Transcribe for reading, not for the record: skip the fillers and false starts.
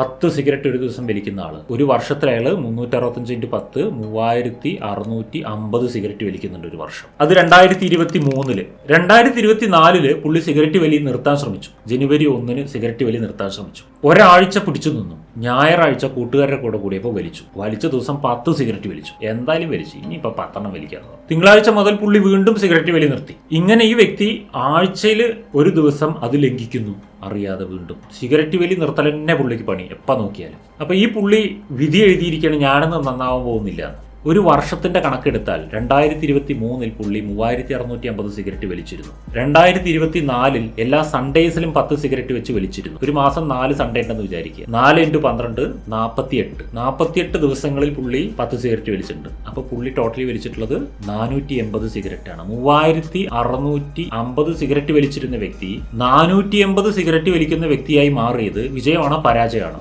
10 cigarette ഒരു ദിവസം വലിക്കുന്ന ആള് ഒരു വർഷത്തിൽ അയാൾ 365 × 10 3650 സിഗരറ്റ് വലിക്കുന്നുണ്ട് ഒരു വർഷം. അത് 2023 2024 പുള്ളി സിഗരറ്റ് വലി നിർത്താൻ ശ്രമിച്ചു. ജനുവരി 1 സിഗരറ്റ് വലി നിർത്താൻ ശ്രമിച്ചു. ഒരാഴ്ച പിടിച്ചു നിന്നു. ഞായറാഴ്ച കൂട്ടുകാരുടെ കൂടെ കൂടിയപ്പോൾ വലിച്ച ദിവസം 10 സിഗരറ്റ് വലിച്ചു. എന്തായാലും വലിച്ചു. ഇനിയിപ്പോൾ 10 വലിക്കാൻ. തിങ്കളാഴ്ച മുതൽ പുള്ളി വീണ്ടും സിഗരറ്റ് വലി നിർത്തി. ഇങ്ങനെ ഈ വ്യക്തി ആഴ്ചയിൽ ഒരു ദിവസം അത് ലംഘിക്കുന്നു. അറിയാതെ വീണ്ടും സിഗരറ്റ് വലി നിർത്തൽ തന്നെ പുള്ളിക്ക് പണി എപ്പോൾ നോക്കിയാലും. അപ്പോൾ ഈ പുള്ളി വിധി എഴുതിയിരിക്കുകയാണ് ഞാനൊന്നും നന്നാവാൻ പോകുന്നില്ല. ഒരു വർഷത്തിന്റെ കണക്കെടുത്താൽ 2023 പുള്ളി 3650 സിഗരറ്റ് വലിച്ചിരുന്നു. 2024 എല്ലാ സൺഡേസിലും 10 സിഗരറ്റ് വെച്ച് വലിച്ചിരുന്നു. ഒരു മാസം 4 സൺഡേ ഉണ്ടെന്ന് വിചാരിക്കുക. 4 × 12 48 ദിവസങ്ങളിൽ പുള്ളി 10 സിഗരറ്റ് വലിച്ചിട്ടുണ്ട്. അപ്പോൾ പുള്ളി ടോട്ടലി വലിച്ചിട്ടുള്ളത് 480 സിഗരറ്റാണ്. 3650 സിഗരറ്റ് വലിച്ചിരുന്ന വ്യക്തി 480 സിഗരറ്റ് വലിക്കുന്ന വ്യക്തിയായി മാറിയത് വിജയമാണോ പരാജയമാണോ?